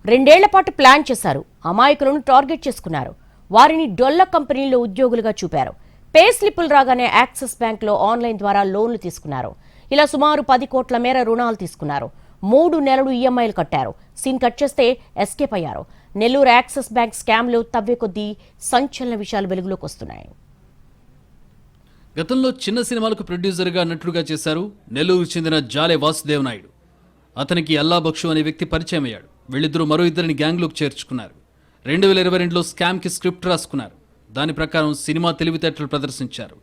2 ఏళ్ల పాటు ప్లాన్ చేశారు. అమాయకులను టార్గెట్ చేసుకున్నారు. వారిని డొల్ల కంపెనీల్లో ఉద్యోగులుగా చూపారు. పే స్లిప్పులు రాగానే యాక్సిస్ బ్యాంక్లో ఆన్లైన్ ద్వారా లోన్లు తీసుకున్నారు. ఇలా సుమారు 10 కోట్ల మేర రుణాలు తీసుకున్నారు. 3 నెలలు ఈఎంఐలు కట్టారు. సీన్ కట్ చేస్తే ఎస్కేప్ అయ్యారు. నెల్లూరు యాక్సిస్ బ్యాంక్ స్కామ్లు తవ్వే కొద్దీ సంచలన విషయాలు వెలుగులోకి వస్తున్నాయి. గతంలో చిన్న సినిమాలకు ప్రొడ్యూసర్గా నటుడుగా చేశారు నెల్లూరుకు చెందిన జాలే వాసుదేవ్ నాయుడు. అతనికి అల్లా బక్షు అనే వ్యక్తి పరిచయం అయ్యాడు. వీళ్ళిద్దరూ మరో ఇద్దరిని గ్యాంగ్లోకి చేర్చుకున్నారు. 2022లో స్కామ్కి స్క్రిప్ట్ రాసుకున్నారు. దాని ప్రకారం సినిమా తెలివితేటలు ప్రదర్శించారు.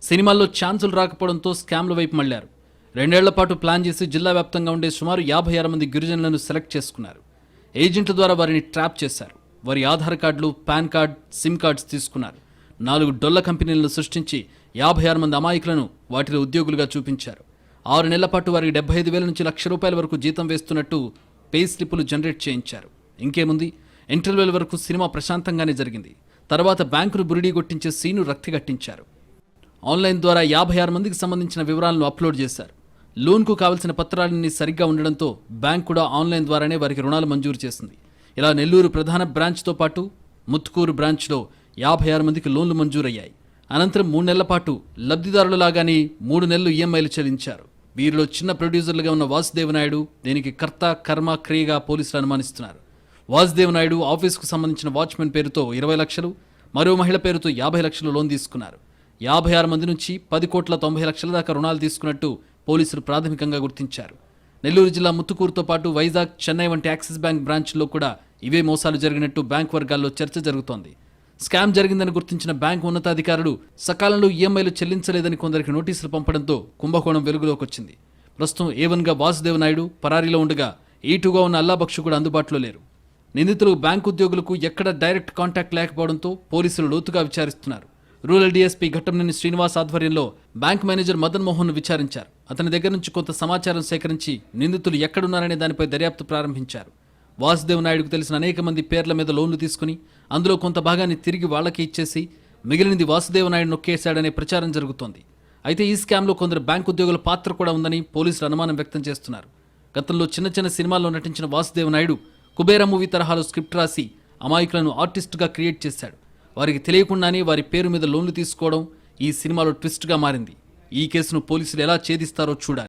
సినిమాల్లో ఛాన్సులు రాకపోవడంతో స్కామ్ల వైపు మళ్లారు. 2 ఏళ్ల పాటు ప్లాన్ చేసి జిల్లా వ్యాప్తంగా ఉండే సుమారు 56 మంది గిరిజనులను సెలెక్ట్ చేసుకున్నారు. ఏజెంట్ల ద్వారా వారిని ట్రాప్ చేశారు. వారి ఆధార్ కార్డులు, పాన్ కార్డ్, సిమ్ కార్డ్స్ తీసుకున్నారు. 4 డొల్ల కంపెనీలను సృష్టించి 56 మంది అమాయకులను వాటిలో ఉద్యోగులుగా చూపించారు. 6 నెలల పాటు వారికి 75,000 నుంచి ₹1,00,000 వరకు జీతం వేస్తున్నట్టు పే స్లిప్పులు జనరేట్ చేయించారు. ఇంకేముంది, ఇంటర్వ్యూల వరకు సినిమా ప్రశాంతంగానే జరిగింది. తర్వాత బ్యాంకును బురిడీ కొట్టించే సీను రక్తిగట్టించారు. ఆన్లైన్ ద్వారా 56 మందికి సంబంధించిన వివరాలను అప్లోడ్ చేశారు. లోన్కు కావలసిన పత్రాలన్నీ సరిగ్గా ఉండడంతో బ్యాంక్ కూడా ఆన్లైన్ ద్వారానే వారికి రుణాలు మంజూరు చేసింది. ఇలా నెల్లూరు ప్రధాన బ్రాంచ్తో పాటు ముత్తుకూరు బ్రాంచ్లో 56 మందికి లోన్లు మంజూరయ్యాయి. అనంతరం 3 నెలల పాటు లబ్ధిదారులలాగానే 3 నెలలు ఈఎంఐలు చెల్లించారు. వీరిలో చిన్న ప్రొడ్యూసర్లుగా ఉన్న వాసుదేవ్ నాయుడు దీనికి కర్త, కర్మ, క్రియగా పోలీసులు అనుమానిస్తున్నారు. వాసుదేవ్ నాయుడు ఆఫీసుకు సంబంధించిన వాచ్మెన్ పేరుతో 20 లక్షలు, మరో మహిళ పేరుతో 50 లక్షలు లోన్ తీసుకున్నారు. 56 మంది నుంచి 10,90,00,000 దాకా రుణాలు తీసుకున్నట్టు పోలీసులు ప్రాథమికంగా గుర్తించారు. నెల్లూరు జిల్లా ముత్తుకూరుతో పాటు వైజాగ్, చెన్నై వంటి యాక్సిస్ బ్యాంక్ బ్రాంచ్ల్లో కూడా ఇవే మోసాలు జరిగినట్టు బ్యాంక్ వర్గాల్లో చర్చ జరుగుతోంది. స్కామ్ జరిగిందని గుర్తించిన బ్యాంకు ఉన్నతాధికారులు సకాలంలో ఈఎంఐలు చెల్లించలేదని కొందరికి నోటీసులు పంపడంతో కుంభకోణం వెలుగులోకి వచ్చింది. ప్రస్తుతం A1గా వాసుదేవ్ నాయుడు పరారీలో ఉండగా E2గా ఉన్న అల్లా బక్షు కూడా అందుబాటులో లేరు. నిందితులు బ్యాంకు ఉద్యోగులకు ఎక్కడ డైరెక్ట్ కాంటాక్ట్ లేకపోవడంతో పోలీసులు లోతుగా విచారిస్తున్నారు. రూరల్ డీఎస్పీ ఘట్టంనేని శ్రీనివాస్ ఆధ్వర్యంలో బ్యాంక్ మేనేజర్ మదన్ మోహన్ విచారించారు. అతని దగ్గర నుంచి కొంత సమాచారం సేకరించి నిందితులు ఎక్కడున్నారనే దానిపై దర్యాప్తు ప్రారంభించారు. వాసుదేవ్ నాయుడుకు తెలిసిన అనేక మంది పేర్ల మీద లోన్లు తీసుకుని అందులో కొంత భాగాన్ని తిరిగి వాళ్లకి ఇచ్చేసి మిగిలినది వాసుదేవ్ నాయుడు నొక్కేశాడనే ప్రచారం జరుగుతోంది. అయితే ఈ స్కామ్లో కొందరు బ్యాంకు ఉద్యోగుల పాత్ర కూడా ఉందని పోలీసులు అనుమానం వ్యక్తం చేస్తున్నారు. గతంలో చిన్న చిన్న సినిమాల్లో నటించిన వాసుదేవ్ నాయుడు కుబేరా మూవీ తరహాలో స్క్రిప్ట్ రాసి అమాయకులను ఆర్టిస్టుగా క్రియేట్ చేశాడు. వారికి తెలియకుండానే వారి పేరు మీద లోన్లు తీసుకోవడం ఈ సినిమాలో ట్విస్ట్గా మారింది. ఈ కేసును పోలీసులు ఎలా ఛేదిస్తారో చూడాలి.